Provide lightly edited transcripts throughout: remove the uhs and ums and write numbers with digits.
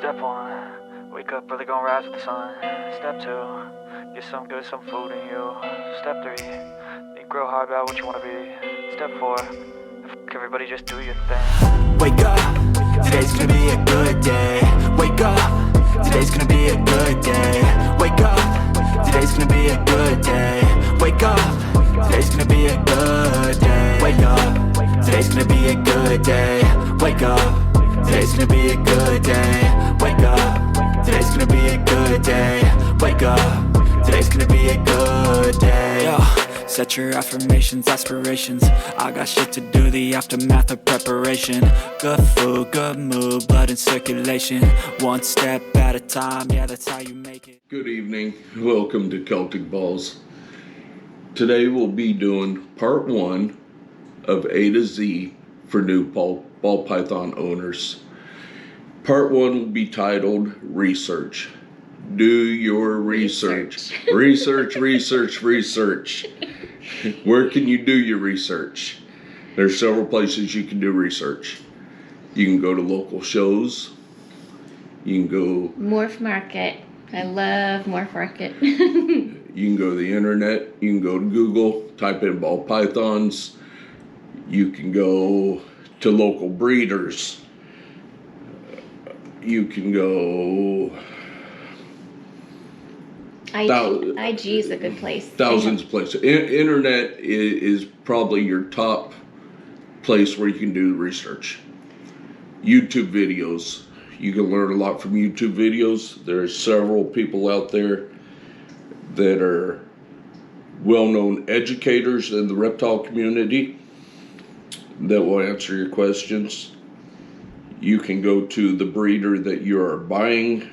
Step 1, wake up early, gonna rise with the sun. Step 2, get some good, some food in you. Step 3, think real hard about what you wanna be. Step 4, everybody just do your thing. Wake up, today's gonna be a good day. Wake up, today's gonna be a good day. Wake up, today's gonna be a good day. Wake up, today's gonna be a good day. Wake up, today's gonna be a good day. Wake up, today's gonna be a good day. Wake up, today's gonna be a good day. Wake up, today's gonna be a good day. Yo. Set your affirmations, aspirations. I got shit to do, the aftermath of preparation. Good food, good mood, blood in circulation. One step at a time, yeah, that's how you make it. Good evening, welcome to Celtic Balls. Today we'll be doing part 1 of A to Z for new ball python owners. Part 1 will be titled Research. Do your research. Research. Where can you do your research? There's several places you can do research. You can go to local shows. You can go... Morph Market. I love Morph Market. You can go to the internet. You can go to Google, type in ball pythons. You can go to local breeders. You can go... IG is a good place. Thousands of places. Internet is probably your top place where you can do research. YouTube videos. You can learn a lot from YouTube videos. There are several people out there that are well-known educators in the reptile community that will answer your questions. You can go to the breeder that you are buying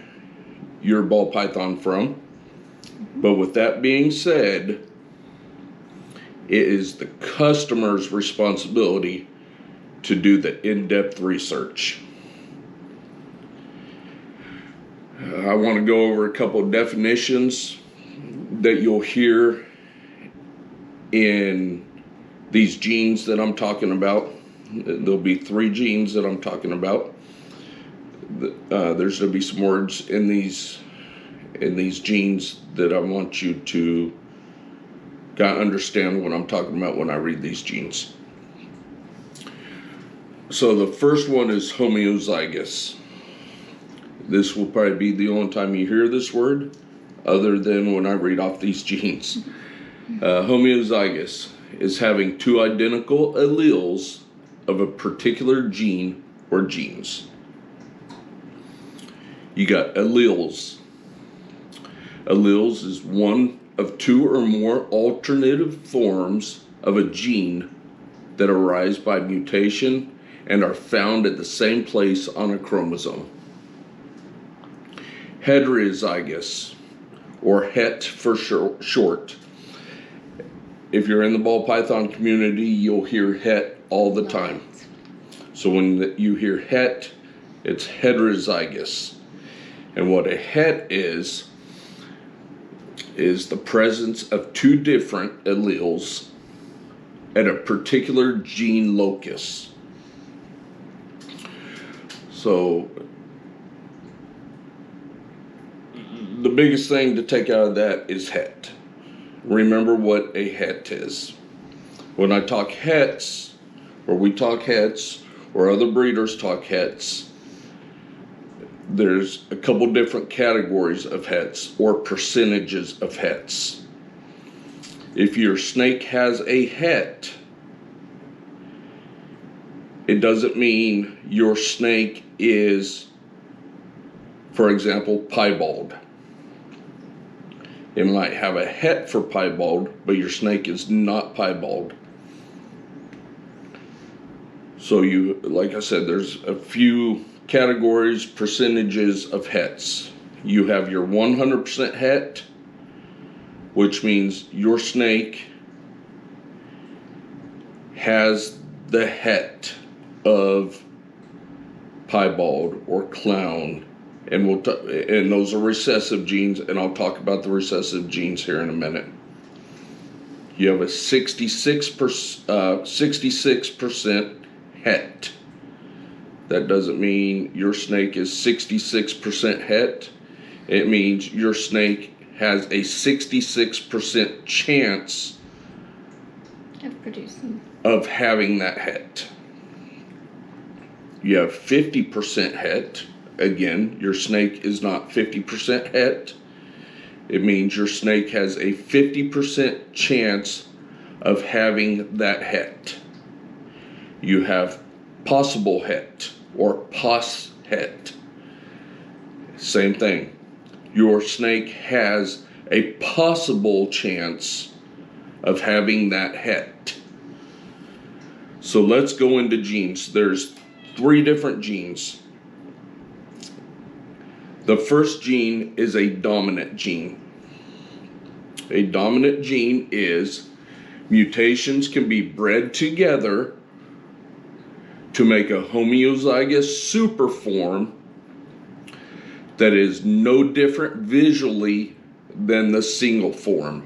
your ball python from. But with that being said, it is the customer's responsibility to do the in-depth research. I want to go over a couple of definitions that you'll hear in these genes that I'm talking about. There'll be 3 genes that I'm talking about. There's going to be some words in these genes that I want you to understand what I'm talking about when I read these genes. So the first one is homozygous. This will probably be the only time you hear this word, other than when I read off these genes. Homozygous is having 2 identical alleles of a particular gene or genes. You got alleles. Alleles is one of 2 or more alternative forms of a gene that arise by mutation and are found at the same place on a chromosome. Heterozygous, or het for short. If you're in the ball python community, you'll hear het all the time. So when you hear het, it's heterozygous. And what a het is the presence of 2 different alleles at a particular gene locus. So the biggest thing to take out of that is het. Remember what a het is. When I talk hets, or we talk hets, or other breeders talk hets, there's a couple different categories of hets or percentages of hets. If your snake has a het, it doesn't mean your snake is, for example, piebald. It might have a het for piebald, but your snake is not piebald. So like I said, there's a few categories, percentages of hets. You have your 100% het, which means your snake has the het of piebald or clown, and and those are recessive genes, and I'll talk about the recessive genes here in a minute. You have a 66% het. that doesn't mean your snake is 66% het. It means your snake has a 66% chance Of producing. of having that het. You have 50% het. Again, your snake is not 50% het. It means your snake has a 50% chance of having that het. You have possible het or pos het. Same thing. Your snake has a possible chance of having that het. So let's go into genes. There's 3 different genes. The first gene is a dominant gene. A dominant gene is mutations can be bred together to make a homozygous superform that is no different visually than the single form.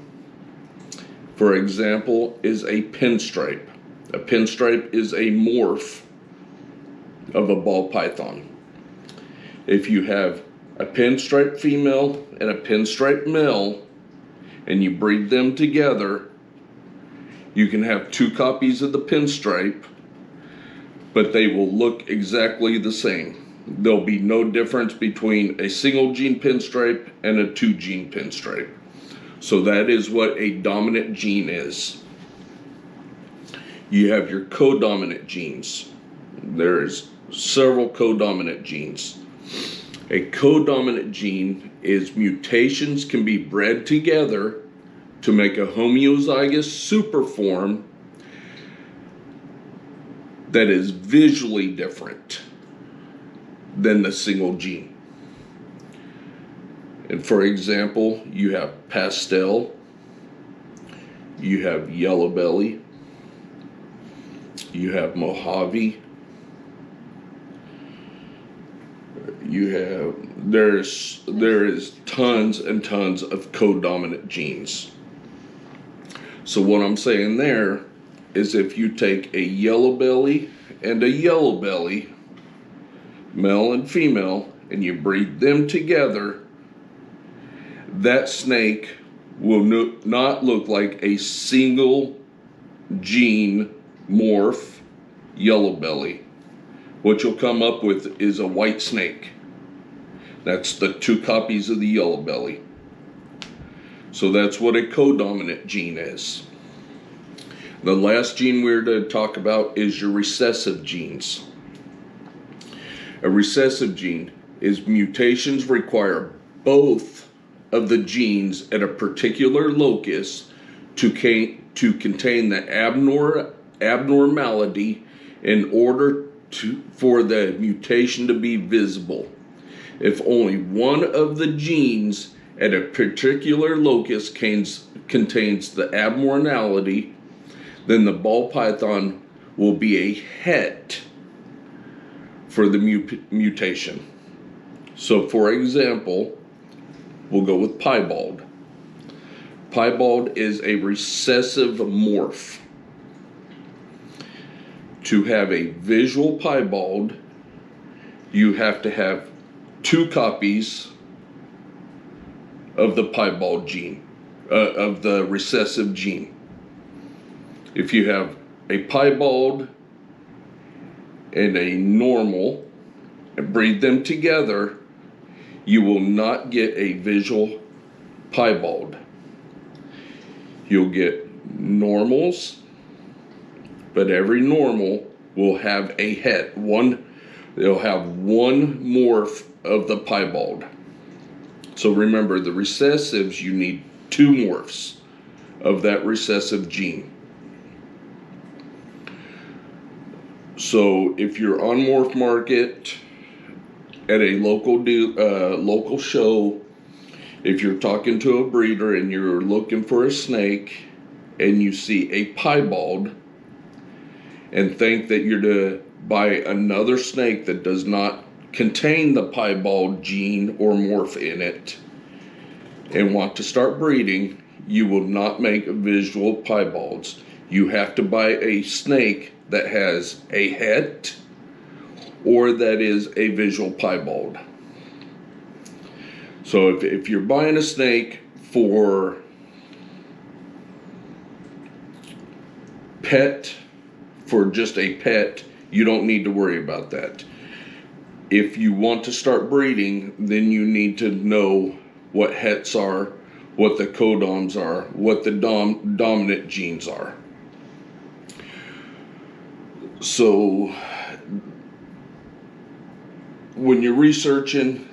For example, is a pinstripe. A pinstripe is a morph of a ball python. If you have a pinstripe female and a pinstripe male and you breed them together, you can have 2 copies of the pinstripe, but they will look exactly the same. There'll be no difference between a single gene pinstripe and a 2 gene pinstripe. So that is what a dominant gene is. You have your codominant genes. There's several codominant genes. A codominant gene is mutations can be bred together to make a homozygous superform that is visually different than the single gene. And for example, you have pastel, you have yellow belly, you have Mojave, there is tons and tons of codominant genes. So what I'm saying there is if you take a yellow belly and a yellow belly, male and female, and you breed them together, that snake will not look like a single gene morph yellow belly. What you'll come up with is a white snake. That's the 2 copies of the yellow belly. So that's what a codominant gene is. The last gene we're to talk about is your recessive genes. A recessive gene is mutations require both of the genes at a particular locus to contain the abnormality in order for the mutation to be visible. If only one of the genes at a particular locus contains the abnormality, then the ball python will be a het for the mutation. So for example, we'll go with piebald. Piebald is a recessive morph. To have a visual piebald, you have to have 2 copies of the piebald gene, of the recessive gene. If you have a piebald and a normal and breed them together, you will not get a visual piebald. You'll get normals, but every normal will have a het. They'll have 1 morph of the piebald. So remember, the recessives, you need 2 morphs of that recessive gene. So if you're on Morph Market at a local show, if you're talking to a breeder and you're looking for a snake and you see a piebald and think that you're to buy another snake that does not contain the piebald gene or morph in it and want to start breeding, you will not make visual piebalds. You have to buy a snake that has a het or that is a visual piebald. So if you're buying a snake for just a pet, you don't need to worry about that. If you want to start breeding, then you need to know what hets are, what the codoms are, what the dominant genes are. So when you're researching,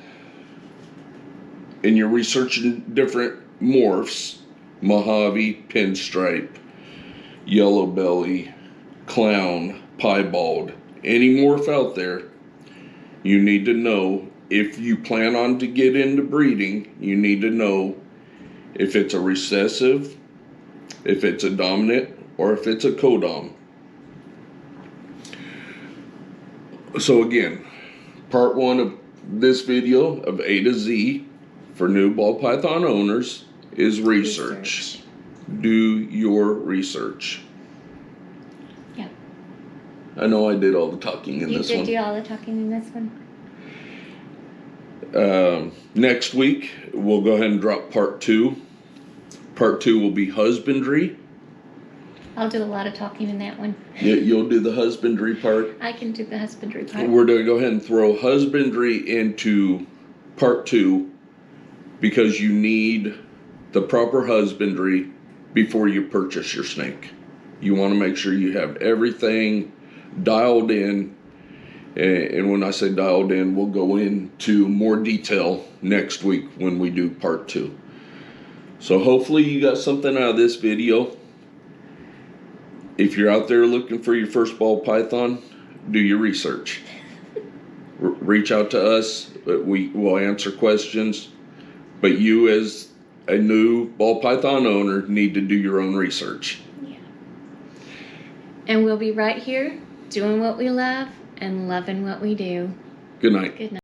and you're researching different morphs, Mojave, pinstripe, yellow belly, clown, piebald, any morph out there, you need to know, if you plan on to get into breeding, you need to know if it's a recessive, if it's a dominant, or if it's a codom. So again, part 1 of this video of A to Z for new ball python owners is research. Do your research. Yeah. I know I did all the talking in this one. You did do all the talking in this one? Next week, we'll go ahead and drop part 2. Part 2 will be husbandry. I'll do a lot of talking in that one. You'll do the husbandry part. I can do the husbandry part. We're going to go ahead and throw husbandry into part 2 because you need the proper husbandry before you purchase your snake. You want to make sure you have everything dialed in. And when I say dialed in, we'll go into more detail next week when we do part 2. So hopefully you got something out of this video. If you're out there looking for your first ball python, do your research. Reach out to us. We will answer questions. But you, as a new ball python owner, need to do your own research. Yeah. And we'll be right here doing what we love and loving what we do. Good night. Good night.